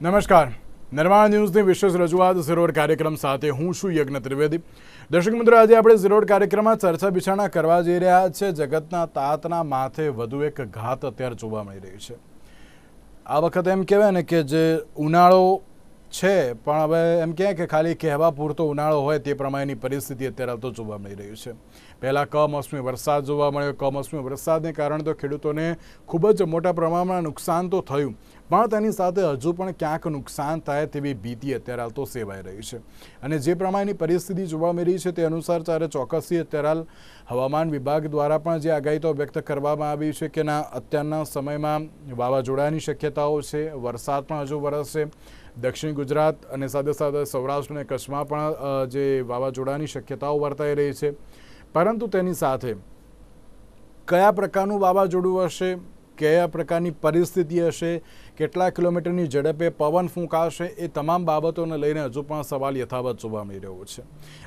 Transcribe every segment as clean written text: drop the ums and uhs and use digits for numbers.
નમસ્કાર. નિર્માણ ન્યૂઝની વિશેષ રજૂઆત ઝીરોડ કાર્યક્રમ સાથે હું છું યજ્ઞ ત્રિવેદી. દર્શક મિત્રો, આજે આપણે ઝીરોડ કાર્યક્રમમાં ચર્ચા વિચારણા કરવા જઈ રહ્યા છે. જગતના તાતના માથે વધુ એક ઘાત અત્યારે જોવા મળી રહી છે. આ વખતે એમ કહેવાય ને કે જે ઉનાળો છે, પણ હવે એમ કહે કે ખાલી કહેવા પૂરતો ઉનાળો હોય તે પ્રમાણેની પરિસ્થિતિ અત્યારે તો જોવા મળી રહી છે. પહેલાં કમોસમી વરસાદ જોવા મળ્યો. કમોસમી વરસાદને કારણે તો ખેડૂતોને ખૂબ જ મોટા પ્રમાણમાં નુકસાન તો થયું, પણ તેની સાથે હજુ પણ ક્યાંક નુકસાન થાય તેવી ભીતિ અત્યારે હાલ તો સેવાઈ રહી છે. અને જે પ્રમાણેની પરિસ્થિતિ જોવા મળી રહી છે તે અનુસાર ત્યારે ચોક્કસથી અત્યારે હાલ હવામાન વિભાગ દ્વારા પણ જે આગાહી તો વ્યક્ત કરવામાં આવી છે કે ના, અત્યારના સમયમાં વાવાઝોડાની શક્યતાઓ છે, વરસાદ પણ હજુ વરસશે. દક્ષિણ ગુજરાત અને સાથે સાથે સૌરાષ્ટ્ર અને કચ્છમાં પણ જે વાવાઝોડાની શક્યતાઓ વર્તાઈ રહી છે. પરંતુ તેની સાથે કયા પ્રકારનું વાવાઝોડું હશે, કયા પ્રકારની પરિસ્થિતિ હશે, કેટલા કિલોમીટરની ઝડપે પવન ફૂંકાશે, એ તમામ બાબતોને લઈને હજુ પણ સવાલ યથાવત જોવા મળી રહ્યો છે.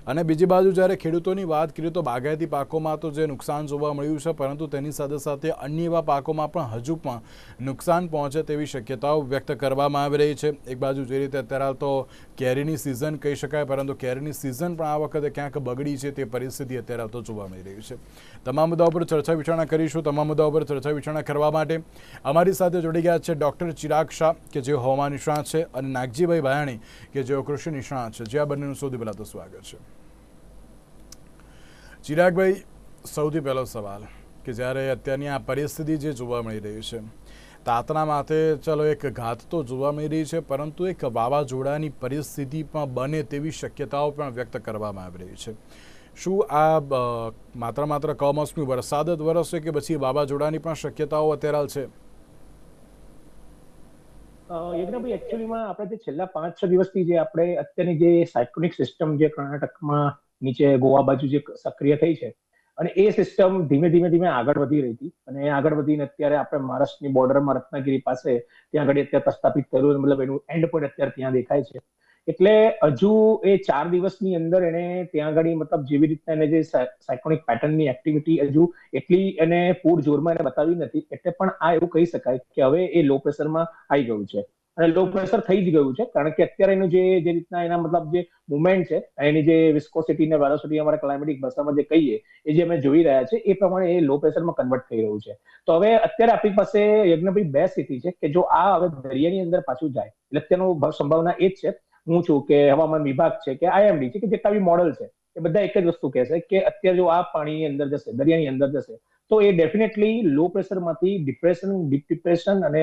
અને બીજી બાજુ જ્યારે ખેડૂતોની વાત કરીએ તો બાગાયતી પાકોમાં તો જે નુકસાન જોવા મળ્યું છે, પરંતુ તેની સાથે સાથે અન્ય એવા પાકોમાં પણ હજુ પણ નુકસાન પહોંચે તેવી શક્યતાઓ વ્યક્ત કરવામાં આવી રહી છે. એક બાજુ જે રીતે અત્યારે તો કેરીની સિઝન કહી શકાય, પરંતુ કેરીની સિઝન પણ આ વખતે ક્યાંક બગડી છે તે પરિસ્થિતિ અત્યારે તો જોવા મળી રહી છે. તમામ મુદ્દાઓ પર ચર્ચા વિચારણા કરીશું. તમામ મુદ્દાઓ પર ચર્ચા વિચારણા કરવા માટે અમારી સાથે જોડી ગયા છે ડૉક્ટર ચિરાગ શાહ, કે જેઓ હવામાન નિષ્ણાત છે, અને નાગજીભાઈ ભાયાણી, કે જેઓ કૃષિ નિષ્ણાત છે. જે આ બંનેનું સૌથી પહેલાં તો સ્વાગત છે. ચિરાગભાઈ, સૌથી પહેલો સવાલ કે જ્યારે અત્યારની આ પરિસ્થિતિ જે જોવા મળી રહી છે, તાતના માથે ચલો એક ઘાત તો જોવા મળી રહી છે, પરંતુ એક વાવાઝોડાની પરિસ્થિતિ પણ બને તેવી શક્યતાઓ પણ વ્યક્ત કરવામાં આવી રહી છે. શું આ માત્ર કમોસમી વરસાદ જ વરસશે કે પછી વાવાઝોડાની પણ શક્યતાઓ અત્યારે છે? યજ્ઞભાઈ, એકચ્યુઅલીમાં આપણે જે છેલ્લા 5-6 દિવસથી જે આપણે અત્યારની જે સાયક્લોનિક સિસ્ટમ જે કર્ણાટકમાં નીચે ગોવા બાજુ જે સક્રિય થઈ છે, અને એ સિસ્ટમ ધીમે ધીમે આગળ વધી રહી હતી, અને આગળ વધીને અત્યારે આપણે મહારાષ્ટ્રની બોર્ડરમાં રત્નાગીરી પાસે ત્યાં આગળ અત્યારે પ્રસ્થાપિત કર્યું, મતલબ એનું એન્ડ પોઈન્ટ અત્યારે ત્યાં દેખાય છે. એટલે હજુ એ 4 દિવસની અંદર એને ત્યાં આગળ મતલબ જેવી રીતના એને જે સાયક્લોનિક પેટર્નની એક્ટિવિટી હજુ એટલી એને પૂર જોરમાં એને બતાવી નથી. એટલે પણ આ એવું કહી શકાય કે હવે એ લો પ્રેશરમાં આવી ગયું છે, અને લો પ્રેશર થઈ જ ગયું છે, કારણ કે અત્યારે એનું જે રીતના એના મતલબ જે મુવમેન્ટ છે, એની જે વિસ્કોસિટી ને વેલોસિટી અમારા ક્લાઇમેટિક ભાષામાં જે કહીએ એ જે અમે જોઈ રહ્યા છે એ પ્રમાણે એ લો પ્રેશરમાં કન્વર્ટ થઈ રહ્યું છે. તો હવે અત્યારે આપણી પાસે યજ્ઞભાઈ બે સ્થિતિ છે કે જો આ હવે દરિયાની અંદર પાછું જાય, એટલે અત્યારનું સંભાવના એ જ છે, હું છું કે હવામાન વિભાગ છે કે IMD છે કે જેટલા બી મોડલ છે એ બધા એક જ વસ્તુ કહેશે કે અત્યારે જો આ પાણીની અંદર જશે, દરિયાની અંદર જશે, તો એ ડેફિનેટલી લો પ્રેશરમાંથી ડિપ્રેશન, ડીપ ડિપ્રેશન, અને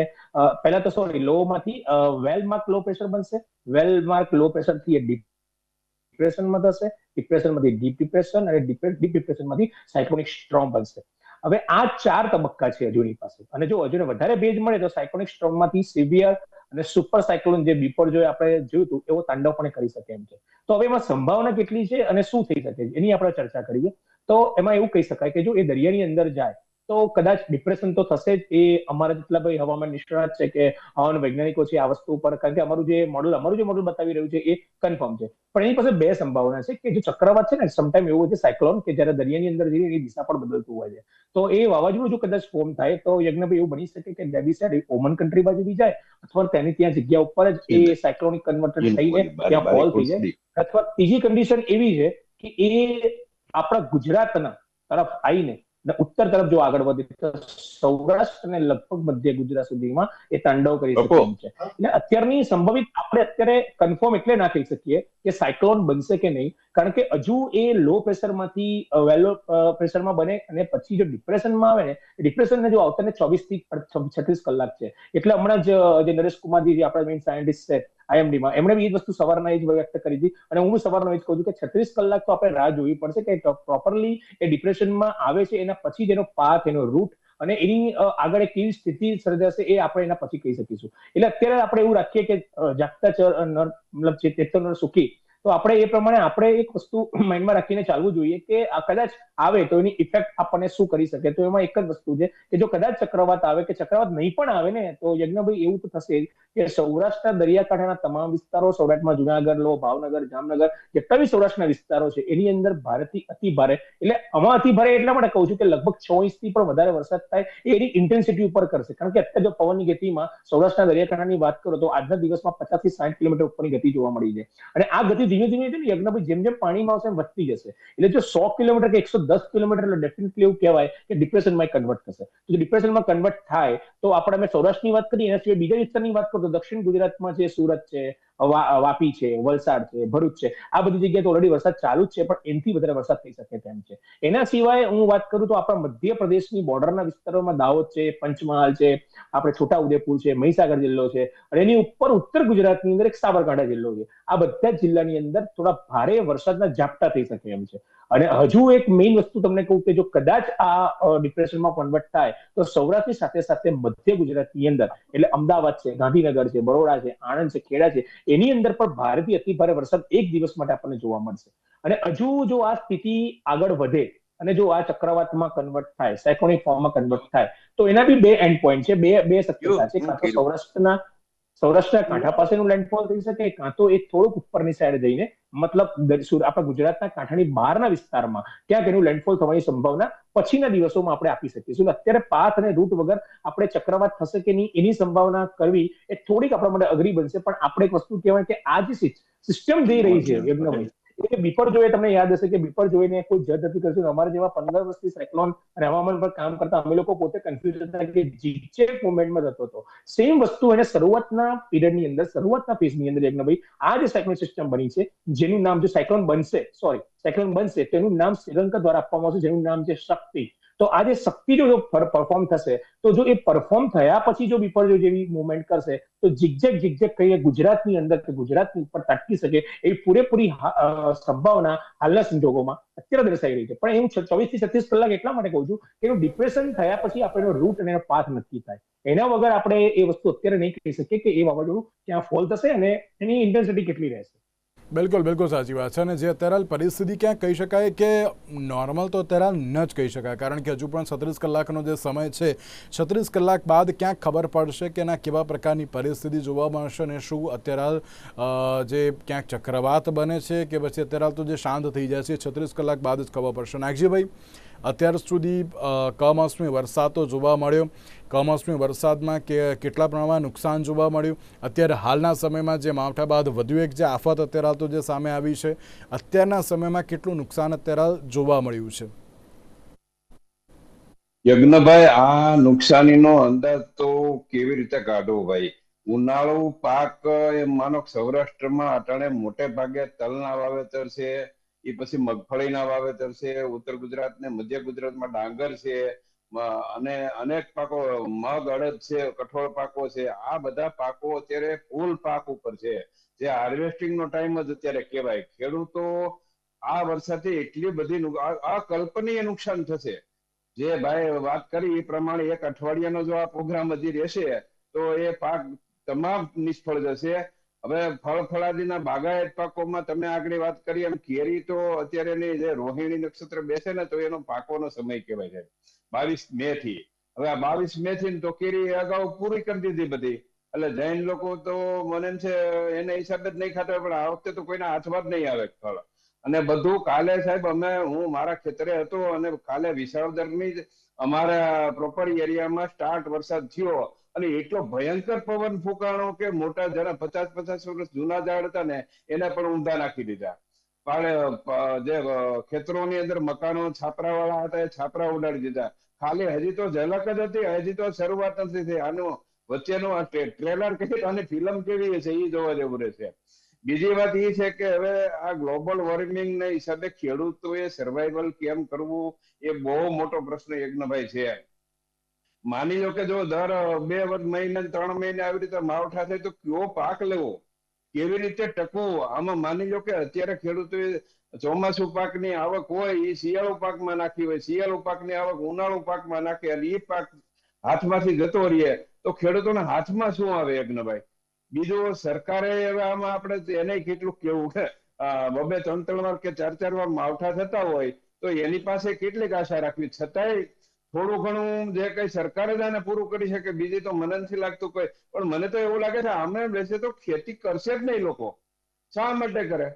પહેલા તો લો માંથી વેલ માર્ક લો પ્રેશર બનશે, વેલ માર્ક લો પ્રેશરથી એ ડિપ્રેશનમાં થશે, ડિપ્રેશનમાંથી ડીપ ડિપ્રેશન, અને ડીપ ડિપ્રેશનમાંથી સાયક્લોનિક સ્ટ્રોમ બનશે. હવે આ 4 તબક્કા છે હજુની પાસે, અને જો હજુ વધારે ભેજ મળે તો સાયક્લોનિક સ્ટ્રોમમાંથી સિવિયર અને સુપર સાયક્લોન જે બિફોર જો આપણે જોયું હતું એવો તાંડવ પણ કરી શકે એમ છે. તો હવે એમાં સંભાવના કેટલી છે અને શું થઈ શકે છે એની આપણે ચર્ચા કરીએ. તો એમાં એવું કહી શકાય કે જો એ દરિયાની અંદર જાય તો કદાચ ડિપ્રેશન તો થશે જ. એ અમારા જેટલા ભાઈ હવામાન નિષ્ણાત છે કે હવામાન વૈજ્ઞાનિકો છે આ વસ્તુ ઉપર, કારણ કે અમારું જે મોડલ બતાવી રહ્યું છે એ કન્ફર્મ છે. પણ એની પાસે બે સંભાવના છે કે જો ચક્રવાત છે ને, સમટાઈમ એવું હોય છે સાયક્લોન કે જ્યારે દરિયાની અંદર જઈએ એની દિશા પણ બદલતું હોય છે. તો એ વાવાઝોડું જો કદાચ ફોર્મ થાય તો યજ્ઞભાઈ એવું બની શકે કે ડેબી સાઈડ ઓમન કન્ટ્રી બાજુ બી જાય, અથવા તેની ત્યાં જગ્યા ઉપર જ એ સાયક્લોનિક કન્વર્ટર થઈને ત્યાં ફોલ થઈ જાય. અથવા ત્રીજી કન્ડિશન એવી છે કે એ આપણા ગુજરાતના તરફ આવીને ઉત્તર તરફ જો આગળ વધે તો સૌરાષ્ટ્ર અને લગભગ મધ્ય ગુજરાત સુધીમાં એ તાંડવ કરી શકે એમ છે. એટલે અત્યારની સંભવિત આપણે અત્યારે કન્ફર્મ એટલે ના કહી શકીએ કે સાયક્લોન બનશે કે નહીં, કારણ કે હજુ એ લો પ્રેશરમાંથી વેલો પ્રેશરમાં બને, અને પછી જો ડિપ્રેશનમાં આવે ને, ડિપ્રેશનને જો આવતાને 24 થી 36 કલાક છે. એટલે હમણાં જે નરેશ કુમારજી જે આપણા મેઇન સાયન્ટિસ્ટ છે IMD-માં, એમણે બી એ વસ્તુ સવારના એ જ વ્યક્ત કરી હતી, અને હું બી સવારનો એ જ કહું છું કે 36 કલાક તો આપણે રાહ જોવી પડશે કે પ્રોપરલી એ ડિપ્રેશનમાં આવે છે, એના પછી જ એનો પાથ, એનો રૂટ અને એની આગળ કેવી સ્થિતિ સર્જાશે એ આપણે એના પછી કહી શકીશું. એટલે અત્યારે આપણે એવું રાખીએ કે જાગતા મતલબ જે ચેતન સુખી, તો આપણે એ પ્રમાણે આપણે એક વસ્તુ માઇન્ડમાં રાખીને ચાલવું જોઈએ કે આ કદાચ આવે તો એની ઇફેક્ટ આપણને શું કરી શકે. તો એમાં એક જ વસ્તુ છે કે જો કદાચ ચક્રવાત આવે કે ચક્રવાત નહીં પણ આવે ને તો યજ્ઞભાઈ એવું તો થશે કે સૌરાષ્ટ્રના દરિયાકાંઠાના તમામ વિસ્તારો, સૌરાષ્ટ્રમાં જુનાગઢ લો, ભાવનગર, જામનગર, જેટલા બી સૌરાષ્ટ્રના વિસ્તારો છે એની અંદર ભારેથી અતિ ભારે, એટલે આમાં અતિ ભારે એટલા માટે કહું છું કે લગભગ 6 ઇંચથી પણ વધારે વરસાદ થાય એ એની ઇન્ટેન્સિટી ઉપર કરશે. કારણ કે અત્યારે જો પવનની ગતિમાં સૌરાષ્ટ્રના દરિયાકાંઠાની વાત કરો તો આજના દિવસમાં 50 થી 60 કિલોમીટર ઉપરની ગતિ જોવા મળી છે. અને આ ગતિ ધીમે ધીમે છે ને યજ્ઞભાઈ જેમ જેમ પાણીમાં આવશે એમ વધતી જશે. એટલે જો 100 કિલોમીટર કે 110 કિલોમીટર એટલે ડેફિનેટલી એવું કહેવાય કે ડિપ્રેશનમાં કન્વર્ટ થશે. તો ડિપ્રેશનમાં કન્વર્ટ થાય તો આપણે સૌરાષ્ટ્રની વાત કરીએ એના સિવાય બીજા વિસ્તારની વાત કરો તો દક્ષિણ ગુજરાતમાં છે, સુરત છે, વાપી છે, વલસાડ છે, ભરૂચ છે, આ બધી જગ્યાએ તો ઓલરેડી વરસાદ ચાલુ જ છે, પણ એનાથી વધારે વરસાદ થઈ શકે તેમ છે. એના સિવાય હું વાત કરું તો આપણા મધ્યપ્રદેશની બોર્ડરના વિસ્તારોમાં દાહોદ છે, પંચમહાલ છે, આપણે છોટાઉદેપુર છે, મહીસાગર જિલ્લો છે, અને એની ઉપર ઉત્તર ગુજરાતની અંદર એક સાબરકાંઠા જિલ્લો છે. આ બધા જ જિલ્લાની અંદર થોડા ભારે વરસાદના ઝાપટા થઈ શકે એમ છે. અને હજુ એક મેઇન વસ્તુ તમને કહું કે જો કદાચ આ ડિપ્રેશનમાં કન્વર્ટ થાય તો સૌરાષ્ટ્રની સાથે સાથે મધ્ય ગુજરાતની અંદર એટલે અમદાવાદ છે, ગાંધીનગર છે, બરોડા છે, આણંદ છે, ખેડા છે, એની અંદર પણ ભારેથી અતિ ભારે વરસાદ એક દિવસ માટે આપણને જોવા મળશે. અને હજુ જો આ સ્થિતિ આગળ વધે અને જો આ ચક્રવાતમાં કન્વર્ટ થાય, સાયક્લોનિક ફોર્મમાં કન્વર્ટ થાય તો એના બી બે એન્ડ પોઈન્ટ છે, બે શક્યતા છે. કાં તો સૌરાષ્ટ્રના કાંઠા પાસેનું લેન્ડફોલ થઈ શકે, કાં તો એક થોડુંક ઉપરની સાઈડ જઈને મતલબ આપણા ગુજરાતના કાંઠાની બહારના વિસ્તારમાં ક્યાંક એનું લેન્ડફોલ થવાની સંભાવના પછીના દિવસોમાં આપણે આપી શકીશું. અત્યારે પાથ અને રૂટ વગર આપણે ચક્રવાત થશે કે નહીં એની સંભાવના કરવી એ થોડીક આપણા માટે અઘરી બનશે. પણ આપણે એક વસ્તુ કહેવાય કે આ જે સિસ્ટમ જઈ રહી છે યજ્ઞભાઈ, એ બિપરજોય તમને યાદ હશે કે બિપરજોયને કોઈ જજ નથી કરતું. અમારા જેવા 15 વર્ષથી સાયક્લોન અને હવામાન પર કામ કરતા અમે લોકો પોતે કન્ફ્યુઝ હતા કે જીગજેગ મોમેન્ટમાં થતો હતો. સેમ વસ્તુ એને શરૂઆતના પીરિયડની અંદર, શરૂઆતના ફેઝની અંદર યજ્ઞભાઈ આ જે સાયક્લોન સિસ્ટમ બની છે જેનું નામ જો સાયક્લોન બનશે તેનું નામ શ્રીલંકા દ્વારા આપવામાં આવશે જેનું નામ છે શક્તિ. તો આ જે શક્તિ જો પરફોર્મ થશે તો જો એ પરફોર્મ થયા પછી જો બિપરજોય જેવી મુવમેન્ટ કરશે તો જીગજેગ કહીએ ગુજરાતની અંદર કે ગુજરાતની ઉપર તાટકી શકે એવી પૂરેપૂરી સંભાવના હાલના સંજોગોમાં અત્યારે દર્શાઈ રહી છે. પણ હું 24 થી 36 કલાક એટલા માટે કહું છું કે એનું ડિપ્રેશન થયા પછી આપણો રૂટ અને એનો પાથ નક્કી થાય. એના વગર આપણે એ વસ્તુ અત્યારે નહીં કહી શકીએ કે એ વાવાઝોડું ક્યાં ફોલ થશે અને એની ઇન્ટેન્સિટી કેટલી રહેશે. બિલકુલ બિલકુલ સાચી વાત છે. અને જે અત્યારે પરિસ્થિતિ ક્યાં કહી શકાય કે નોર્મલ તો અત્યારે ન જ કહી શકાય, કારણ કે હજુ પણ 36 કલાકનો જે સમય છે, 36 કલાક બાદ ક્યાંક ખબર પડશે કે એના કેવા પ્રકારની પરિસ્થિતિ જોવા મળશે અને શું અત્યારે જે ક્યાંક ચક્રવાત બને છે કે પછી અત્યારે તો જે શાંત થઈ જાય છે 36 કલાક બાદ જ ખબર પડશે. નાગજીભાઈ, અત્યાર સુધી કમોસમી વરસાદ તો જોવા મળ્યો, કમોસમી વરસાદમાં કેટલા પ્રમાણમાં નુકસાન જોવા મળ્યું, અત્યારે હાલના સમયમાં જે માવઠા બાદ વધુ એક જે આફત અત્યારે તો જે સામે આવી છે, અત્યારના સમયમાં કેટલું નુકસાન અત્યારે જોવા મળ્યું છે? યજ્ઞભાઈ, આ નુકસાનીનો અંદાજ તો કેવી રીતે કાઢવો ભાઈ? ઉનાળુ પાક માનો સૌરાષ્ટ્રમાં અટાણે મોટે ભાગે તલના વાવેતર છે, એ પછી મગફળીના વાવેતર છે, ઉત્તર ગુજરાત ને મધ્ય ગુજરાતમાં ડાંગર છે, અને અનેક પાકો, મગ, અડદ છે, કઠોળ પાકો છે. આ બધા પાકો અત્યારે ફૂલ પાક ઉપર છે, જે હાર્વેસ્ટિંગ નો ટાઈમ જ અત્યારે કહેવાય. ખેડૂતો આ વરસાદથી એટલી બધી અકલ્પનીય નુકસાન થશે. જે ભાઈ વાત કરી એ પ્રમાણે એક અઠવાડિયાનો જો આ પ્રોગ્રામ હજી રહેશે તો એ પાક તમામ નિષ્ફળ જશે. હવે ફળફળાદીના બાગાયત પાકોમાં તમે આગળ વાત કરી એમ કેરી તો અત્યારેની જે રોહિણી નક્ષત્ર બેસે ને તો એનો પાકોનો સમય કહેવાય છે 22 મે થી. હવે આ 22 મે થી તો કેરી અગાઉ પૂરી કરી દીધી બધી, એટલે જૈન લોકો તો મને એમ છે એને હિસાબે જ નહીં ખાતા, પણ આ વખતે તો કોઈના હાથમાં જ નહીં આવે ફળ. અને બધું કાલે સાહેબ હું મારા ખેતરે હતો અને કાલે વિસાવદરની અમારા પ્રોપર એરિયામાં સ્ટાર્ટ વરસાદ થયો અને એટલો ભયંકર પવન ફૂંકાણો કે મોટા જરા 50 વર્ષ જૂના ઝાડ હતા ને એને પણ ઊંધા નાખી દીધા. જે ખેતરોની અંદર મકાનો છાપરા વાળા હતા એ છાપરા ઉડાડી દીધા. ખાલી હજી તો ઝલક જ હતી, હજી તો શરૂઆત નથી થઈ. આનું વચ્ચેનું ટ્રેલર કેવી અને ફિલ્મ કેવી છે એ જોવા જેવું રહેશે. બીજી વાત એ છે કે હવે આ ગ્લોબલ વોર્મિંગ ના હિસાબે ખેડૂતોએ સર્વાઈવલ કેમ કરવું એ બહુ મોટો પ્રશ્ન યજ્ઞભાઈ છે. માની લો કે જો દર 2 મહિને 3 મહિને આવી રીતે માવઠા થાય તો કયો પાક લેવો, કેવી રીતે ટકવું? આમાં માની લો કે અત્યારે ખેડૂતોએ ચોમાસુ પાકની આવક હોય એ શિયાળુ પાકમાં નાખી હોય, શિયાળુ પાકની આવક ઉનાળુ પાકમાં નાખે અને એ પાક હાથમાંથી જતો રહીએ તો ખેડૂતોના હાથમાં શું આવે યજ્ઞભાઈ? બીજું સરકારે હવે આમાં આપણે એને કેટલું કેવું છે, બબે 3-3 વાર કે 4-4 વાર માવઠા થતા હોય તો એની પાસે કેટલીક આશા રાખવી? છતાંય થોડું ઘણું જે કઈ સરકાર જ આને પૂરું કરી શકે, બીજી તો મને નથી લાગતું કોઈ. પણ મને તો એવું લાગે છે આમે બેસે તો ખેતી કરશે જ નહીં લોકો. શા માટે કરે?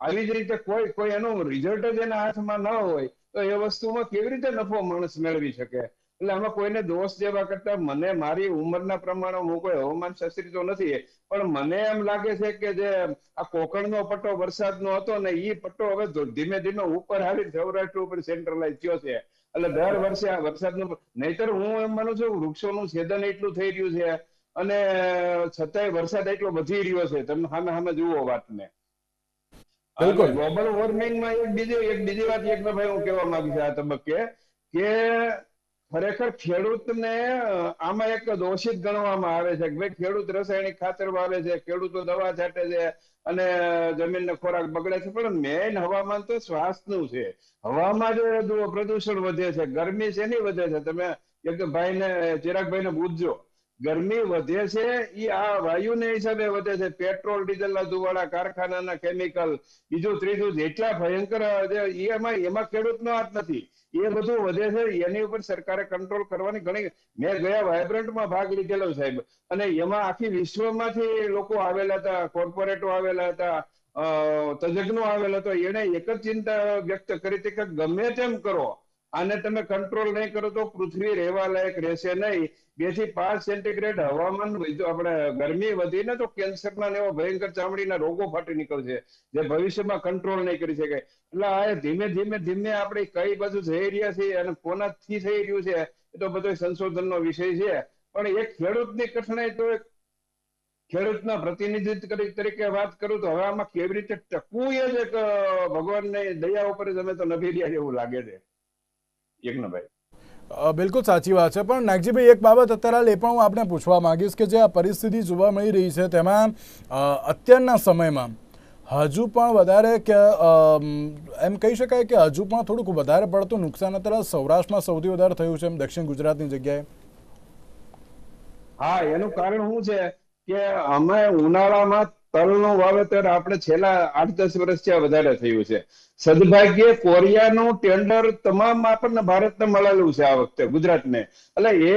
આવી જ રીતે કોઈ એનું રિઝલ્ટ જ એના હાથમાં ન હોય તો એ વસ્તુમાં કેવી રીતે નફો માણસ મેળવી શકે? એટલે આમાં કોઈને દોષ દેવા કરતા મને મારી ઉંમરના પ્રમાણે, હું કોઈ હવામાન શાસ્ત્રી તો નથી, પણ મને એમ લાગે છે કે જે આ કોકણનો પટ્ટો વરસાદનો હતો ને એ પટ્ટો હવે ધીમે ધીમે ઉપર આવી સૌરાષ્ટ્ર ઉપર સેન્ટ્રલાઇઝ થયો છે. એટલે દર વર્ષે આ વરસાદનું, નહીતર હું એમ માનું છું વૃક્ષોનું છેદન એટલું થઈ રહ્યું છે અને છતાંય વરસાદ એટલો વધી રહ્યો છે. તમે સામે જુઓ વાતને. બિલકુલ. ગ્લોબલ વોર્મિંગમાં એક બીજી વાત ભાઈ હું કહેવા માંગુ છું આ તબક્કે કે ખરેખર ખેડૂતને આમાં એક દોષિત ગણવામાં આવે છે કે ભાઈ ખેડૂત રાસાયણિક ખાતર વાવે છે, ખેડૂતો દવા છાંટે છે અને જમીનનો ખોરાક બગડે છે. પણ મેઇન હવામાન તો સ્વાસ્થ્યનું છે. હવામાં જો પ્રદૂષણ વધે છે, ગરમી શેની વધે છે? તમે એક ચિરાગભાઈને પૂછજો. ગરમી વધે છે એ આ વાયુને હિસાબે વધે છે. પેટ્રોલ ડીઝલના ધુવાડા, કારખાનાના કેમિકલ, બીજું ત્રીજું જેટલા ભયંકર એમાં ખેડૂતનો હાથ નથી. એ બધું વધે છે. એની ઉપર સરકારે કંટ્રોલ કરવાની ઘણી, મેં ગયા વાઇબ્રન્ટમાં ભાગ લીધેલો સાહેબ, અને એમાં આખી વિશ્વમાંથી લોકો આવેલા હતા, કોર્પોરેટો આવેલા હતા, તજજ્ઞો આવેલા હતા. એને એક જ ચિંતા વ્યક્ત કરી હતી કે ગમે તેમ કરો, આને તમે કંટ્રોલ નહીં કરો તો પૃથ્વી રહેવા લાયક રહેશે નહીં. 2 થી 5 સેન્ટીગ્રેડ હવામાન આપણે ગરમી વધીને તો કેન્સરના એવા ભયંકર ચામડીના રોગો ફાટી નીકળશે જે ભવિષ્યમાં કંટ્રોલ નહીં કરી શકાય. એટલે આ ધીમે આપણે કઈ બાજુ જઈ રહ્યા છીએ અને કોનાથી થઈ રહ્યું છે એ તો બધો સંશોધનનો વિષય છે. પણ એક ખેડૂતની કઠણાઈ તો ખેડૂતના પ્રતિનિધિત્વ તરીકે વાત કરું તો હવે આમાં કેવી રીતે ટકવું એ જ એક ભગવાનની દયા ઉપર જ અમે તો નભી રહ્યા એવું લાગે છે. યજ્ઞભાઈ, બિલકુલ સાચી વાત છે. પણ નાગજીભાઈ, એક બાબત અત્યારે એ પણ હું આપને પૂછવા માંગીશ કે જે આ પરિસ્થિતિ જોવા મળી રહી છે તેમાં અત્યારના સમયમાં હજુ પણ વધારે કે એમ કહી શકાય કે હજુ પણ થોડુંક વધારે પડતું નુકસાન અત્યારે સૌરાષ્ટ્રમાં સૌથી વધારે થયું છે એમ દક્ષિણ ગુજરાતની જગ્યાએ? હા, એનું કારણ શું છે કે અમે ઉનાળામાં તલનું વાવેતર આપણે છેલ્લા 8-10 વર્ષથી વધારે થયું છે. સદભાગ્યે કોરિયાનું ટેન્ડર તમામ આપણને ભારતને મળેલું છે આ વખતે ગુજરાતને. એટલે એ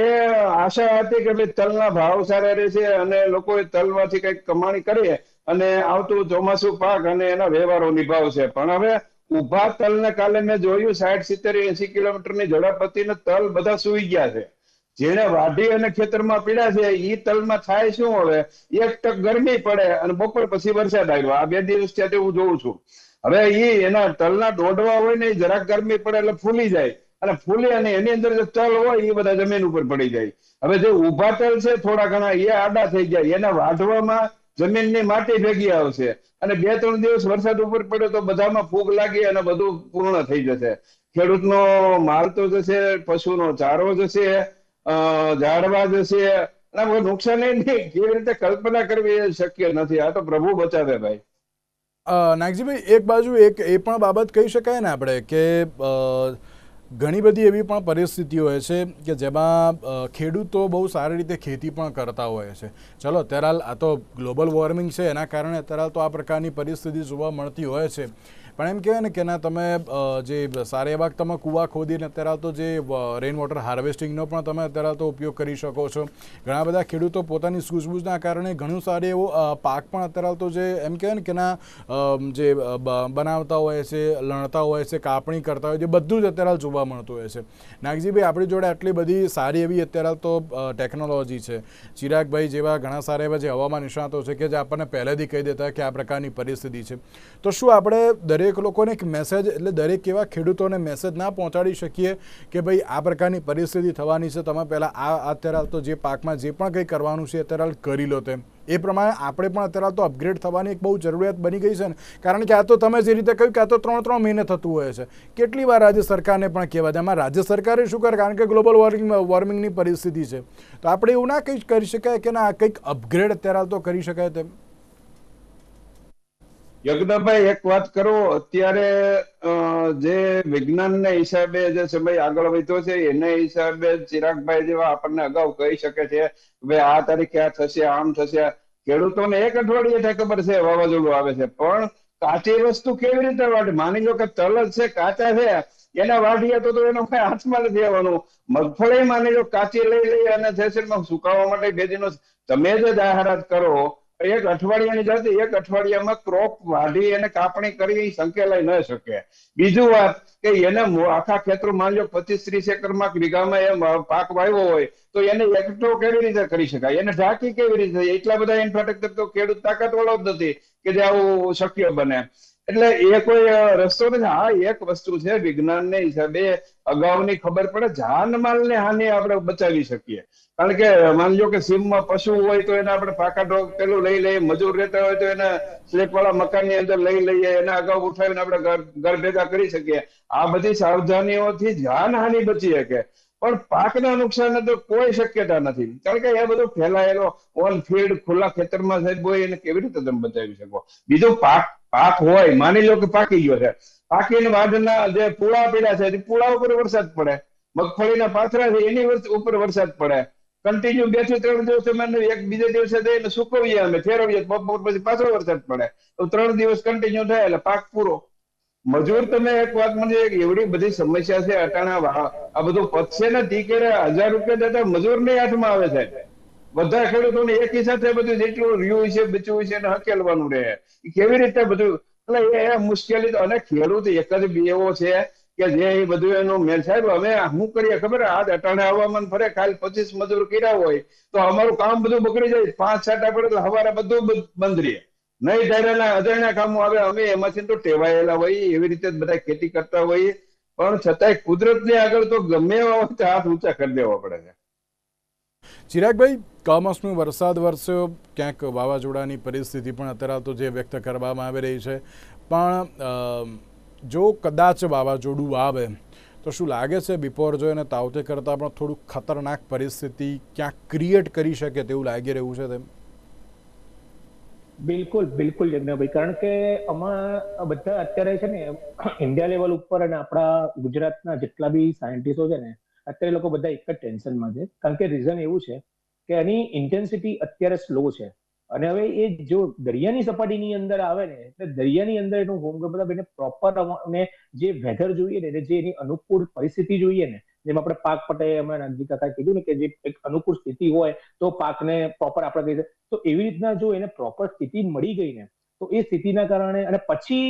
આશા હતી કે ભાઈ તલના ભાવ સારા રહેશે અને લોકો તલમાંથી કંઈક કમાણી કરે અને આવતું ચોમાસું પાક અને એના વ્યવહારો નિભાવશે. પણ હવે ઉભા તલને કાલે મેં જોયું 60-70-80 કિલોમીટરની ઝડપ તલ બધા સુઈ ગયા છે. જેને વાઢી અને ખેતરમાં પીડા છે ઈ તલમાં થાય શું? હવે 1 ટક ગરમી પડે અને બપોર પછી વરસાદ આવ્યો. આ 2 દિવસ થી હું જોઉં છું. હવે ઈ એના તલના દોડવા હોય ને જરાક ગરમી પડે એટલે ફૂલી જાય, અને ફૂલી અને એની અંદર જે તલ હોય એ બધા જમીન ઉપર પડી જાય. હવે જે ઉભા તલ છે થોડા ઘણા એ આડા થઈ જાય, એના વાઢવામાં જમીનની માટી ભેગી આવશે અને 2-3 દિવસ વરસાદ ઉપર પડે તો બધામાં ફૂગ લાગી અને બધું પૂર્ણ થઈ જશે. ખેડૂતનો માલ તો જશે, પશુનો ચારો જશે, ઝાડવા જશે, નુકસાન નહીં. કેવી રીતે કલ્પના કરવી એ શક્ય નથી. આ તો પ્રભુ બચાવે ભાઈ. નાગજીભાઈ, એક બાજુ એ પણ બાબત કહી શકાય ને આપણે કે ઘણી બધી એવી પણ પરિસ્થિતિઓ હોય છે કે જેમાં ખેડૂતો બહુ સારી રીતે ખેતી પણ કરતા હોય છે. ચલો, અત્યારે આ તો ગ્લોબલ વોર્મિંગ છે એના કારણે અત્યારે તો આ પ્રકારની પરિસ્થિતિ જોવા મળતી હોય છે. પણ એમ કહેવાય ને કે ના, તમે જે સારા એવા તમે કૂવા ખોદીને અત્યારે તો જે રેઇન વોટર હાર્વેસ્ટિંગનો પણ તમે અત્યારે તો ઉપયોગ કરી શકો છો. ઘણા બધા ખેડૂતો પોતાની સૂઝબૂઝના કારણે ઘણું સારું એવો પાક પણ અત્યારે તો જે એમ કહેવાય ને કે ના જે બનાવતા હોય છે, લણતા હોય છે, કાપણી કરતા હોય છે, બધું જ અત્યારે જોવા મળતું હોય છે. નાગજીભાઈ, આપણી જોડે આટલી બધી સારી એવી અત્યારે તો ટેકનોલોજી છે. ચિરાગભાઈ જેવા ઘણા સારા એવા જે હવામાન નિષ્ણાતો છે કે જે આપણને પહેલેથી કહી દેતા કે આ પ્રકારની પરિસ્થિતિ છે. તો શું આપણે દરેક લોકોને એક મેસેજ, એટલે દરેક એવા ખેડૂતોને મેસેજ ના પહોંચાડી શકીએ કે ભાઈ આ પ્રકારની પરિસ્થિતિ થવાની છે, તમે પહેલાં અત્યારે તો જે પાકમાં જે પણ કંઈ કરવાનું છે અત્યારે કરી લો? તેમ એ પ્રમાણે આપણે પણ અત્યારે તો અપગ્રેડ થવાની એક બહુ જરૂરિયાત બની ગઈ છે ને. કારણ કે આ તો તમે જે રીતે કહ્યું કે આ તો 3-3 મહિને થતું હોય છે. કેટલી વાર રાજ્ય સરકારને પણ કહેવાય, એમાં રાજ્ય સરકારે શું કરે? કારણ કે ગ્લોબલ વોર્મિંગની પરિસ્થિતિ છે તો આપણે એવું ના કંઈક કરી શકાય કે ના કંઈક અપગ્રેડ અત્યારે તો કરી શકાય તેમ? યજ્ઞભાઈ, એક વાત કરું, અત્યારે જે વિજ્ઞાનના હિસાબે જે સમય આગળ વધ્યો છે એના હિસાબે ચિરાગભાઈ જેવા આપણને અગાઉ કહી શકે છે ભાઈ આ તારીખે આ થશે, આમ થશે. ખેડૂતોને 1 અઠવાડિયે ખબર છે વાવાઝોડું આવે છે, પણ કાચી વસ્તુ કેવી રીતે વાટે? માની લો કે તલ જ છે, કાચા છે, એના વાટીએ તો એનો કઈ હાથમાં નથી આવવાનું. મગફળી માની લો કાચી લઈ અને થેસરમાં સુકાવવા માટે 2 દિવસ તમે જે જાહેરાત કરો, 1 અઠવાડિયાની જાતે 1 અઠવાડિયામાં ક્રોપ વાઢી અને કાપણી કરી સંકેલાઈ ન શકે. બીજું વાત કે એને આખા ખેતરો માની લો 25-30 એકરમાં વીઘામાં એ પાક વાવ્યો હોય તો એને એકઠો કેવી રીતે કરી શકાય? એને ઢાંકી કેવી રીતે? એટલા બધા ઇન્ફ્રાસ્ટ્રક્ચર તો ખેડૂત તાકાત વાળો જ નથી કે જે આવું શક્ય બને. એટલે એ કોઈ રસ્તો નથી. હા, એક વસ્તુ છે, વિજ્ઞાનને હિસાબે અગાઉની ખબર પડે, જાનમાલને હાનિ આપણે બચાવી શકીએ. કારણ કે માની લો કે સીમમાં પશુ હોય તો એને આપણે પાકા ઢોક પેલું લઈ લઈએ, મજૂર રહેતા હોય તો એને સ્લેપ વાળા મકાનની અંદર લઈ લઈએ, એને અગાઉ ઉઠાવીને આપણે ઘર ભેગા કરી શકીએ. આ બધી સાવધાનીઓથી જાનહાનિ બચી શકે, પણ પાકના નુકસાન તો કોઈ શક્યતા નથી. કારણ કે એ બધું ફેલાયેલો ઓન ફિલ્ડ ખુલ્લા ખેતરમાં સાહેબ હોય, એને કેવી રીતે તમે બચાવી શકો? બીજું પાક હોય, માની લો કે પાકી ગયો છે, પાકીને વાઢના જે પૂળા પડ્યા છે, પૂળા ઉપર વરસાદ પડે, મગફળીના પાથરા છે એની ઉપર વરસાદ પડે, કન્ટિન્યુ 2 થી 3 દિવસ અમે એક બીજે દિવસે જઈને સુકવીએ, અમે ફેરવીએ, બપોર પછી પાછો વરસાદ પડે તો 3 દિવસ કન્ટિન્યુ થાય એટલે પાક પૂરો. મજૂર તમે એક વાત મને એવડી બધી સમસ્યા છે અટાણા, આ બધું પતશે ને ટીકેરે 1000 રૂપિયા દેતા મજૂર ની હાથમાં આવે છે. બધા ખેડૂતોને એકી સાથે બધું જેટલું રહ્યું છે બચ્યું છે એને હકેલવાનું રહે. કેવી રીતે બધું? એટલે એ મુશ્કેલી તો, અને ખેડૂત એક જ એવો છે કે જે એ બધું એનું મેલ. સાહેબ અમે શું કરીએ ખબર? આજ અટાણે હવામાન ફરે, કાલ 25 મજૂર કર્યા હોય તો અમારું કામ બધું બગડી જાય. 5 છાંટા પડે એટલે સવારે બધું બંધ રહે. નહીં ધારેલા અજાણ્યા કામો આવે, અમે એમાંથી તો ટેવાયેલા હોય, એવી રીતે જ બધા ખેતી કરતા હોઈએ, પણ છતાંય કુદરતની આગળ તો ગમે એવા વખતે હાથ ઊંચા કરી દેવા પડે છે. ચિરાગભાઈ, કમોસમી વરસાદ વરસ્યો, ક્યાંક વાવાઝોડાની પરિસ્થિતિ પણ અત્યારે તો જે વ્યક્ત કરવામાં આવી રહી છે, પણ જો કદાચ વાવાઝોડું આવે તો શું લાગે છે બિપોરજોય અને તાવતે કરતાં પણ થોડું ખતરનાક પરિસ્થિતિ ક્યાંક ક્રિએટ કરી શકે તેવું લાગી રહ્યું છે તેમ? બિલકુલ બિલકુલ યજ્ઞભાઈ, કારણ કે આમાં બધા અત્યારે છે ને ઇન્ડિયા લેવલ ઉપર અને આપણા ગુજરાતના જેટલા બી સાયન્ટિસ્ટો છે ને, અત્યારે લોકો બધા એક જ ટેન્શનમાં છે. કારણ કે રીઝન એવું છે કે એની ઇન્ટેન્સિટી અત્યારે સ્લો છે, અને હવે એ જો દરિયાની સપાટીની અંદર આવે ને, એટલે દરિયાની અંદર એનું હોમ મતલબ એને પ્રોપર અને જે વેધર જોઈએ ને, જે એની અનુકૂળ પરિસ્થિતિ જોઈએ ને, જેમ આપણે પાક પટે અમે નાનજી કાકાએ કીધું ને કે જે એક અનુકૂળ સ્થિતિ હોય તો પાકને પ્રોપર આપણે કહી, તો એવી રીતના જો એને પ્રોપર સ્થિતિ મળી ગઈ ને, તો એ સ્થિતિના કારણે અને પછી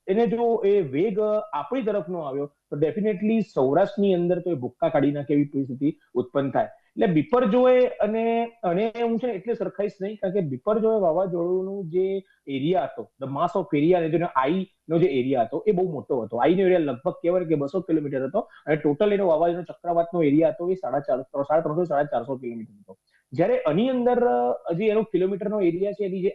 એને જો એ વેગ આપણી તરફનો આવ્યો તો ડેફિનેટલી સૌરાષ્ટ્રની અંદર તો એ ભૂક્કા કાઢી નાખે એવી પરિસ્થિતિ ઉત્પન્ન થાય. એટલે બિપરજોય અને હું છે એટલે સરખાઈશ નહીં, કારણ કે બિપરજોય વાવાઝોડુંનું જે એરિયા હતો, ધ માસ ઓફ એરિયા, જેનો આઈ નો જે એરિયા હતો એ બહુ મોટો હતો. આઈ નો એરિયા લગભગ કહેવાય કે 200 કિલોમીટર હતો, અને ટોટલ એનો વાવાઝોડું ચક્રવાતનો એરિયા હતો એ 350-450 કિલોમીટર હતો. જયારે આની અંદર હજી એનો કિલોમીટરનો એરિયા છે, એની જે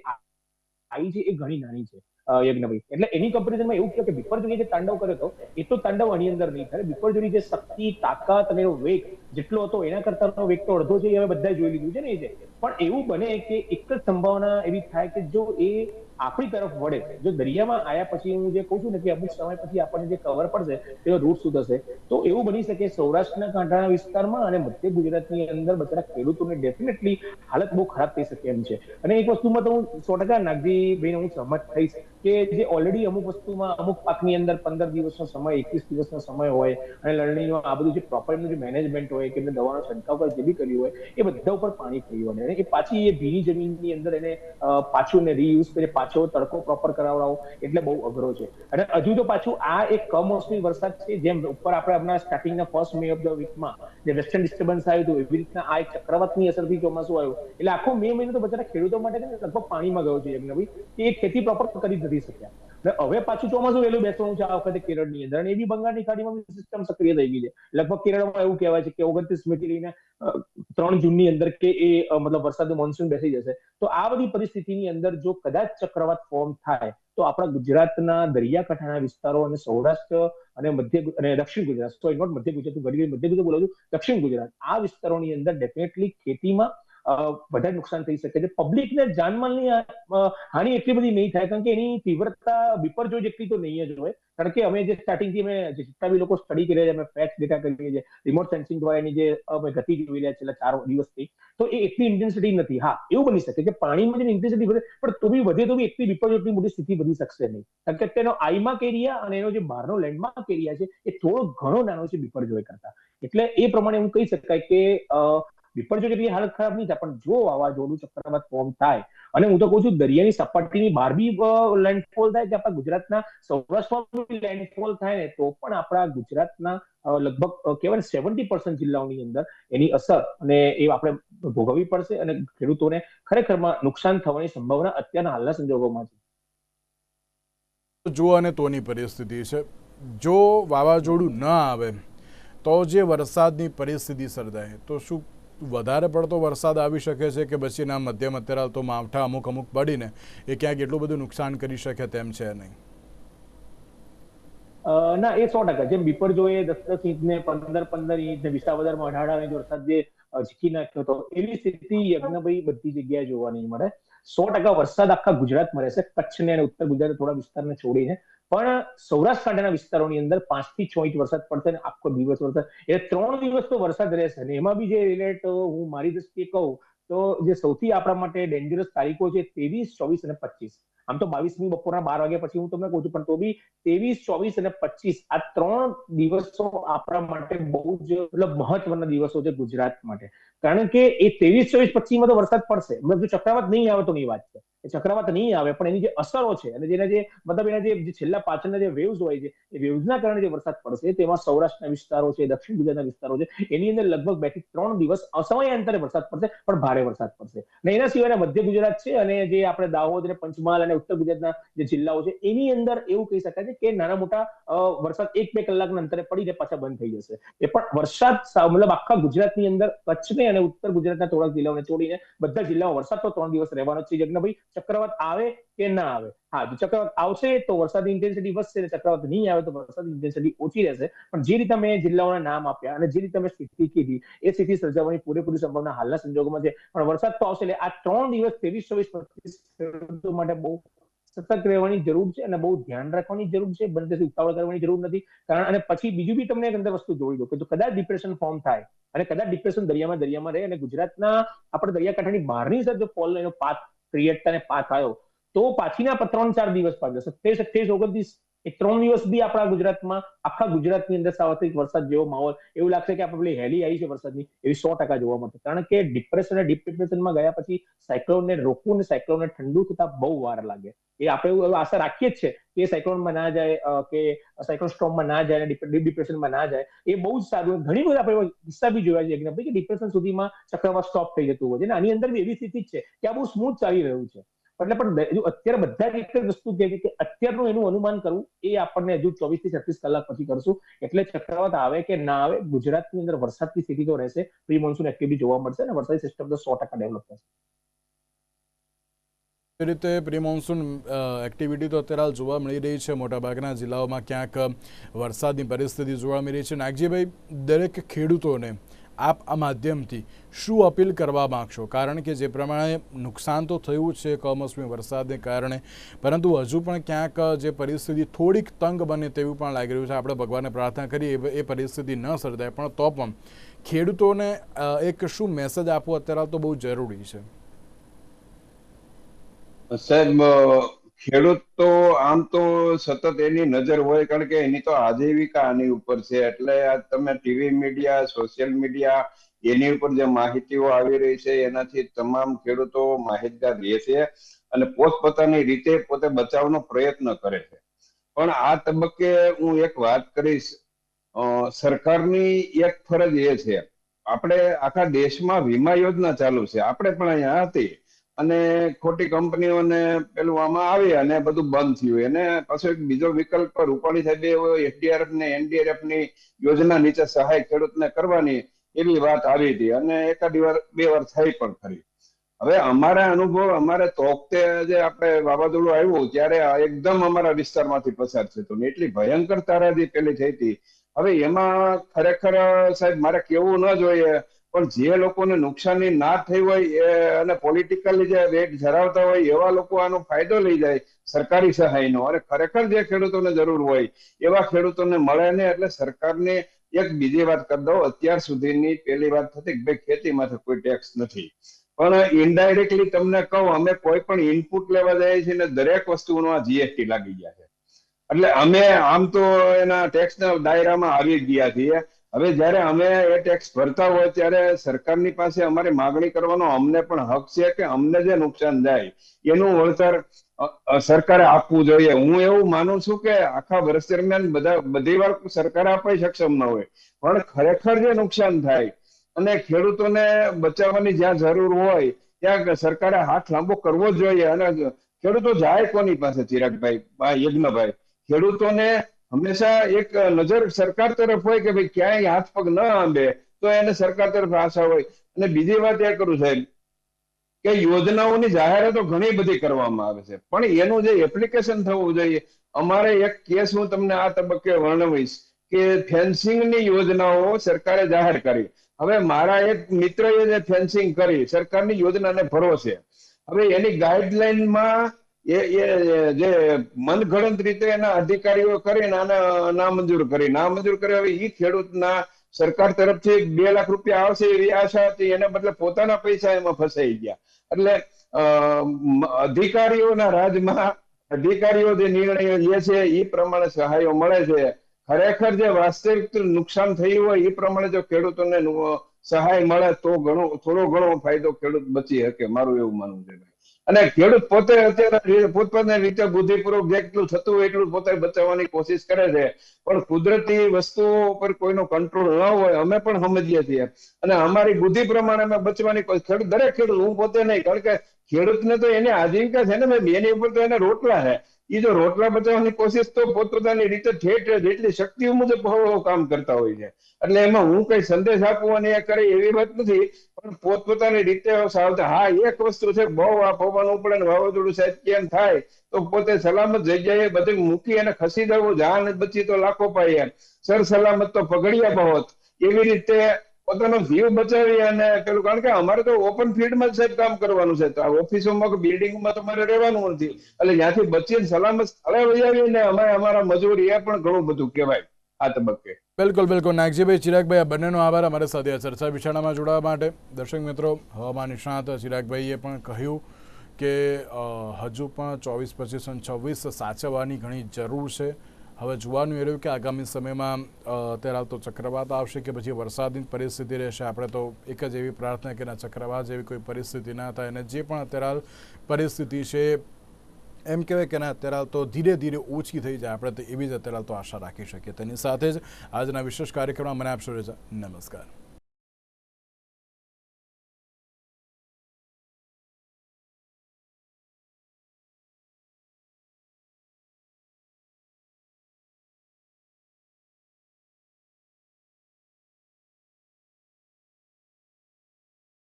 આઈ છે એ ઘણી નાની છે યજ્ઞભાઈ. એટલે એની કમ્પેરિઝનમાં એવું કહે કે બિપરજોય જે તાંડવ કર્યો હતો એ તો તાંડવ આની અંદર નહીં થાય. બિપરજોયની જે શક્તિ, તાકાત અને વેગ જેટલો હતો એના કરતાનો વેગ તો અડધો છે, એ હવે બધા જોઈ લીધું છે ને. એ છે પણ એવું બને કે એક જ સંભાવના એવી થાય કે જો એ આપણી તરફ વળે, જો દરિયામાં આવ્યા પછી હું જે કહું છું ને કે અમુક સમય પછી આપણને જે કવર પડશે તેનો રૂટ શું થશે, તો એવું બની શકે સૌરાષ્ટ્રના કાંઠાના વિસ્તારમાં અને મધ્ય ગુજરાતની અંદર બધા ખેડૂતોને ડેફિનેટલી હાલત બહુ ખરાબ થઈ શકે એમ છે. અને એક વસ્તુમાં તો હું 100% નાગજીભાઈને હું સહમત થઈશ કે જે ઓલરેડી અમુક વસ્તુમાં અમુક પાકની અંદર 15 દિવસનો સમય, 21 દિવસનો સમય હોય, અને લણણીનો આ બધું જે પ્રોપરનું જે મેનેજમેન્ટ હોય કે દવાનો છંટકાવ પર જે બી કર્યું હોય એ બધા ઉપર પાણી થયું હોય, એ પાછી એ ભીની જમીનની અંદર એને પાછું ને રીયુઝ કરી પાછો તડકો પ્રોપર કરાવડાવો એટલે બહુ અઘરો છે. અને હજુ તો પાછું આ એક કમોસમી વરસાદ છે, જેમ ઉપર આપણે હમણાં સ્ટાર્ટિંગના ફર્સ્ટ મે ઓફ ધ વીકમાં જે વેસ્ટર્ન ડિસ્ટર્બન્સ આવ્યું હતું એવી રીતના આ એક ચક્રવાતની અસરથી ચોમાસું આવ્યું, એટલે આખો મે મહિનો તો બચારા ખેડૂતો માટે લગભગ પાણીમાં ગયો છે યજ્ઞભાઈ, કે એ ખેતી પ્રોપર કરી નથી શક્યા. હવે પાછું ચોમાસું વહેલું બેસવાનું છે આ વખતે કેરળની અંદર, અને એ બી બંગાળની ખાડીમાં સિસ્ટમ સક્રિય થઈ ગઈ છે. લગભગ કેરળમાં એવું કહેવાય છે કે 29 મે થી લઈને 3 જૂનની અંદર કે એ મતલબ વરસાદનું મોન્સૂન બેસી જશે. તો આ બધી પરિસ્થિતિની અંદર જો કદાચ ચક્રવાત ફોર્મ થાય તો આપણા ગુજરાતના દરિયાકાંઠાના વિસ્તારો અને સૌરાષ્ટ્ર અને દક્ષિણ ગુજરાત, સોરી નોટ મધ્ય ગુજરાત, મધ્ય ગુજરાત બોલું છું, દક્ષિણ ગુજરાત, આ વિસ્તારોની અંદર ડેફિનેટલી ખેતીમાં વધારે નુકસાન થઈ શકે છે. પબ્લિકને જાનમાલની હાનિ એટલી બધી નહીં થાય, કારણ કે એની તીવ્રતા વિપરજોય જેટલી તો નહીં જ હોય. કારણ કે અમે જે સ્ટાર્ટિંગથી અમે જેટલા બી લોકો સ્ટડી કરી રહ્યા છે, અમે ફેક્ટ ડેટા કરીએ છીએ, રિમોટ સેન્સિંગ દ્વારા એની જે અમે ગતિ જોઈ રહ્યા છેલ્લા 4 દિવસથી, તો એ એટલી ઇન્ટેન્સિટી નથી. હા, એવું બની શકે કે પાણીમાં જે ઇન્ટેન્સિટી વધે, પણ તો બી વધે તો બી એટલી વિપરજોય એટલી મોટી સ્થિતિ વધી શકશે નહીં, કારણ કે તેનો આઈમાર્ક એરિયા અને એનો જે બહારનો લેન્ડમાર્ક એરિયા છે એ થોડો ઘણો નાનો છે વિપરજોય કરતા. એટલે એ પ્રમાણે એવું કહી શકાય કે વિપરજોય જેટલી હાલત ખરાબ નહીં થાય, પણ જો વાવાઝોડું ચક્રવાત ફોર્મ થાય, અને હું તો કહું છું દરિયાની સપાટીની બહાર બી લેન્ડફોલ થાય, કે આપણા ગુજરાતના સૌરાષ્ટ્રમાં લેન્ડફોલ થાય ને, તો પણ આપણા ગુજરાતના લગભગ કહેવાય 70% જિલ્લાઓની અંદર એની અસર અને એ આપણે ભોગવવી પડશે, અને ખેડૂતોને ખરેખરમાં નુકસાન થવાની સંભાવના અત્યારના હાલના સંજોગોમાં છે. જો અને તોની પરિસ્થિતિ છે. જો વાવાઝોડું ન આવે તો જે વરસાદની પરિસ્થિતિ સર્જાય, તો શું વધારે પડતો વરસાદ આવી શકે છે કે પછી ના મધ્યમ? અત્યારે તો માવઠા અમુક પડીને એ ક્યાંક એટલું બધું નુકસાન કરી શકે તેમ છે નહીં? ના, એ 100%. જેમ વિપરજોયે 10-10 ઇંચ ને 15-15 ઇંચ ને વિસાવદરમાં 18 ઇંચ વરસાદ જે ઝીકી નાખ્યો હતો, એવી સ્થિતિ યજ્ઞભાઈ બધી જગ્યાએ જોવા નહીં મળે. 100% વરસાદ આખા ગુજરાતમાં રહેશે, કચ્છ ને ઉત્તર ગુજરાત થોડા વિસ્તારને છોડીને. પણ સૌરાષ્ટ્ર કાંઠાના વિસ્તારોની અંદર 5 થી 6 ઇંચ વરસાદ પડશે, ને આખો દિવસ વરસાદ, એટલે 3 દિવસ તો વરસાદ રહેશે. ને એમાં બી જે રિલેટ હું મારી દ્રષ્ટિએ કહું તો જે સૌથી આપણા માટે ડેન્જરસ તારીખો છે 23, 24 અને 25. આમ તો 22મી બપોરના 12 વાગ્યા પછી હું તમને કહું છું, પણ તો બી 23, 24 અને 25 આ 3 દિવસો આપણા માટે બહુ જ મહત્વના દિવસો છે ગુજરાત માટે. કારણ કે એ 23, 24, 25માં તો વરસાદ પડશે. મતલબ જો ચક્રવાત નહીં આવે તો ની વાત છે, એ ચક્રવાત નહીં આવે, પણ એની જે અસરો છે અને જેના જે મતલબ એના જે છેલ્લા પાછળના જે વેવ્સ હોય છે, એ વેવ્સના કારણે જે વરસાદ પડશે, તેમાં સૌરાષ્ટ્રના વિસ્તારો છે, દક્ષિણ ગુજરાતના વિસ્તારો છે, એની અંદર લગભગ 2 થી 3 દિવસ અસમયાંતરે વરસાદ પડશે, પણ ભારે વરસાદ પડશે. અને એના સિવાયના મધ્ય ગુજરાત છે અને જે આપણે દાહોદ અને પંચમહાલ અને ઉત્તર ગુજરાતના જે જિલ્લાઓ છે, એની અંદર એવું કહી શકાય છે કે નાના મોટા વરસાદ 1-2 કલાકના અંતરે પડીને પાછા બંધ થઈ જશે. એ પણ વરસાદ મતલબ આખા ગુજરાતની અંદર કચ્છને અને ઉત્તર ગુજરાતના થોડાક જિલ્લાઓને છોડીને બધા જિલ્લાઓ વરસાદ તો 3 દિવસ રહેવાનો છે. યજ્ઞભાઈ, ચક્રવાત આવે કે ના આવે, હા, જો ચક્રવાત આવશે તો વરસાદની ઇન્ટેન્સિટી વધશે, અને ચક્રવાત નહીં આવે તો વરસાદની ઇન્ટેન્સિટી ઓછી રહેશે. પણ જે રીતે મેં જિલ્લાઓના નામ આપ્યા અને જે રીતે મેં સ્થિતિ કીધી, એ સ્થિતિ સર્જાવાની પૂરેપૂરી સંભાવના હાલના સંજોગોમાં છે. પણ વરસાદ તો આવશે. એટલે આ 3 દિવસ 23, 24, 25 માટે બહુ સતર્ક રહેવાની જરૂર છે અને બહુ ધ્યાન રાખવાની જરૂર છે. બને તેથી ઉતાવળ કરવાની જરૂર નથી. કારણ અને પછી બીજું બી તમને એક અંદર વસ્તુ જોઈ દો કે જો કદાચ ડિપ્રેશન ફોર્મ થાય અને કદાચ ડિપ્રેશન દરિયામાં રહે અને ગુજરાતના આપણે દરિયાકાંઠાની બહારની સાથે જો ફોલ એનો પાથ ક્રિએટ અને પાથ આવ્યો, તો પાછીના 3-4 દિવસ બાદ 27, 28, 29 એ 3 દિવસ બી આપણા ગુજરાતમાં આખા ગુજરાતની અંદર સાર્વત્રિક વરસાદ જેવો માહોલ એવું લાગશે કે આપણે પેલી હેલી આવી છે વરસાદની, એવી 100% જોવા મળશે. કારણ કે ડિપ્રેશન અને ડીપ ડિપ્રેશનમાં ગયા પછી સાયક્લોનને રોકવું અને સાયક્લોનને ઠંડુ થતા બહુ વાર લાગે. એ આપણે એવું આશા રાખીએ જ છે કે સાયક્લોનમાં ના જાય, કે સાયક્લોન સ્ટોર્મમાં ના જાય, ડીપ ડિપ્રેશનમાં ના જાય. એ બહુ જ સારું. ઘણી બધી આપણે કિસ્સા બી જોયા છે કે ડિપ્રેશન સુધીમાં ચક્રવાત સ્ટોપ થઈ જતું હોય છે, અને આની અંદર બી એવી સ્થિતિ જ છે કે આ બહુ સ્મૂથ ચાલી રહ્યું છે. એટલે પણ અત્યારે બધા એક જ વસ્તુ કહે છે કે અત્યારનું એનું અનુમાન કરવું એ આપણને હજુ 24 થી 36 કલાક પછી કરશું. એટલે ચક્રવાત આવે કે ના આવે, ગુજરાતની અંદર વરસાદની સ્થિતિ તો રહેશે, પ્રી મોન્સૂન એક્ટિવિટી જોવા મળશે અને વરસાદી સિસ્ટમ તો 100% ડેવલપ થશે. એ રીતે પ્રી મોન્સૂન એક્ટિવિટી તો અત્યારે જોવા મળી રહી છે. મોટાભાગના જિલ્લાઓમાં ક્યાંક વરસાદની પરિસ્થિતિ જોવા મળી રહી છે. નાગજીભાઈ, દરેક ખેડૂતોને આપ આ માધ્યમથી શું અપીલ કરવા માંગશો? કારણ કે જે પ્રમાણે નુકસાન તો થયું છે કમોસમી વરસાદને કારણે, પરંતુ હજુ પણ ક્યાંક જે પરિસ્થિતિ થોડીક તંગ બને તેવું પણ લાગી રહ્યું છે. આપણે ભગવાનને પ્રાર્થના કરીએ એ પરિસ્થિતિ ન સર્જાય, પણ તો પણ ખેડૂતોને એક શું મેસેજ આપવો અત્યારે તો બહુ જરૂરી છે? સાહેબ, ખેડૂત તો આમ તો સતત એની નજર હોય, કારણ કે એની તો આજીવિકા આની ઉપર છે. એટલે તમે ટીવી મીડિયા, સોશિયલ મીડિયા, એની ઉપર જે માહિતીઓ આવી રહી છે એનાથી તમામ ખેડૂતો માહિતગાર રહે છે અને પોતપોતાની રીતે પોતે બચાવનો પ્રયત્ન કરે છે. પણ આ તબક્કે હું એક વાત કરીશ. સરકારની એક ફરજ એ છે, આપણે આખા દેશમાં વીમા યોજના ચાલુ છે, આપણે પણ અહીંયા હતી, અને ખોટી કંપનીઓને પેલું આમાં આવી અને બધું બંધ થયું. એને પાછો એક બીજો વિકલ્પ રૂપાણી સાહેબે એસડીઆરએફ ને એનડીઆરએફ ની યોજના નીચે સહાય ખેડૂતને કરવાની એવી વાત આવી હતી, અને 1 વાર 2 વાર થઈ પણ ખરી. હવે અમારા અનુભવ, અમારે તો વખતે જે આપણે વાવાઝોડું આવ્યું ત્યારે એકદમ અમારા વિસ્તારમાંથી પસાર થતું, એટલી ભયંકર તારાજી પેલી થઈ હતી. હવે એમાં ખરેખર સાહેબ મારે કેવું ન જોઈએ, પણ જે લોકોને નુકસાની ના થઈ હોય અને પોલિટિકલી જે વેટ ધરાવતા હોય એવા લોકો આનો ફાયદો લઈ જાય સરકારી સહાયનો, અને ખરેખર જે ખેડૂતોને જરૂર હોય એવા ખેડૂતોને મળે ને. એટલે સરકારને એક બીજી વાત કરી દઉં, અત્યાર સુધીની પહેલી વાત થતી કે ભાઈ ખેતીમાંથી કોઈ ટેક્સ નથી, પણ ઇનડાયરેક્ટલી તમને કહું, અમે કોઈ પણ ઇનપુટ લેવા જઈએ છીએ ને દરેક વસ્તુનો આ જીએસટી લાગી ગયા છે. એટલે અમે આમ તો એના ટેક્સના દાયરામાં આવી ગયા છીએ. હવે જયારે અમે એ ટેક્સ ભરતા હોય ત્યારે સરકારની પાસે અમારી માગણી કરવાનો અમને પણ હક છે કે અમને જે નુકસાન જાય એનું વળતર સરકારે આપવું જોઈએ. હું એવું માનું છું કે આખા વર્ષ દરમિયાન બધી વાર સરકારે આપવા સક્ષમ ન હોય, પણ ખરેખર જે નુકસાન થાય અને ખેડૂતોને બચાવવાની જ્યાં જરૂર હોય ત્યાં સરકારે હાથ લાંબો કરવો જ જોઈએ. અને ખેડૂતો જાય કોની પાસે? ચિરાગભાઈ, યજ્ઞભાઈ, ખેડૂતોને હંમેશા એક નજર સરકાર તરફ હોય કે ભાઈ ક્યાંય હાથ પગ ન આંબે તો એને સરકાર તરફ આશા હોય. અને બીજી વાત એ કરું સાહેબ કે યોજનાઓની જાહેરાતો ઘણી બધી કરવામાં આવે છે, પણ એનું જે એપ્લિકેશન થવું જોઈએ. અમારે એક કેસ હું તમને આ તબક્કે વર્ણવીશ કે ફેન્સિંગની યોજનાઓ સરકારે જાહેર કરી. હવે મારા એક મિત્રએ જે ફેન્સિંગ કરી સરકારની યોજનાને ભરોસે, હવે એની ગાઈડલાઈનમાં એ જે મનગણત રીતે એના અધિકારીઓ કરીને આને નામંજૂર કરી. હવે એ ખેડૂતના સરકાર તરફથી 2 લાખ રૂપિયા આવશે એવી આશા હતી, એને બદલે પોતાના પૈસા એમાં ફસાઈ ગયા. એટલે અધિકારીઓના રાજમાં અધિકારીઓ જે નિર્ણયો લે છે એ પ્રમાણે સહાયો મળે છે. ખરેખર જે વાસ્તવિક નુકસાન થયું હોય એ પ્રમાણે જો ખેડૂતોને સહાય મળે તો થોડો ઘણો ફાયદો ખેડૂત બચી શકે, મારું એવું માનવું છે. અને ખેડૂત પોતે અત્યારે પોતપોતાની રીતે બુદ્ધિપૂર્વક જેટલું થતું હોય એટલું પોતે બચાવવાની કોશિશ કરે છે, પણ કુદરતી વસ્તુઓ પર કોઈનો કંટ્રોલ ન હોય, અમે પણ સમજીએ છીએ. અને અમારી બુદ્ધિ પ્રમાણે અમે બચવાની દરેક ખેડૂત, હું પોતે નહીં, કારણ કે ખેડૂતને તો એની આજીવિકા છે ને, એની ઉપર તો એને રોટલા છે. એ જો રોટલા બચાવવાની કોશિશ તો પોતપોતાની રીતે ઠેઠ જેટલી શક્તિઓ મુજબ કામ કરતા હોય છે. એટલે એમાં હું કઈ સંદેશ આપું અને એ કરે એવી વાત નથી, પણ પોતપોતાની રીતે સાવધાન. હા, એક વસ્તુ છે, બહુ આ પવન ઉપડે ને વાવાઝોડું સાહેબ કેમ થાય તો પોતે સલામત જગ્યાએ બધું મૂકી અને ખસી જવું. જાન બચી તો લાખો પાય, સર સલામત તો પગડિયા બહોત. એવી રીતે પોતાનો જીવ બચાવી અને પેલું, કારણ કે અમારે તો ઓપન ફિલ્ડમાં જ સાહેબ કામ કરવાનું છે, તો ઓફિસોમાં કે બિલ્ડિંગમાં તમારે રહેવાનું નથી. એટલે ત્યાંથી બચીને સલામત સ્થળે વહી આવીને અમે અમારા મજૂરી એ પણ ઘણું બધું કહેવાય આ તબક્કે. બિલકુલ નાગજીભાઈ, ચિરાગભાઈ, આ બંનેનો આભાર અમારી સાથે આ ચર્ચા વિચારણામાં જોડાવા માટે. દર્શક મિત્રો, હવામાન નિષ્ણાત ચિરાગભાઈએ પણ કહ્યું કે હજુ પણ 24, 25 અને 26 સાચવવાની ઘણી જરૂર છે. હવે જોવાનું એ રહ્યું કે આગામી સમયમાં અત્યારે તો ચક્રવાત આવશે કે પછી વરસાદની પરિસ્થિતિ રહેશે. આપણે તો એક જ એવી પ્રાર્થના કે ચક્રવાત જેવી કોઈ પરિસ્થિતિ ના થાય, અને જે પણ અત્યારે પરિસ્થિતિ છે એમ કહેવાય કે અત્યારે તો ધીરે ધીરે ઓછી થઈ જાય, આપણે તો એવી જ અત્યારે તો આશા રાખી શકીએ. તેની સાથે જ આજના વિશેષ કાર્યક્રમમાં મને આપશો રજા. નમસ્કાર.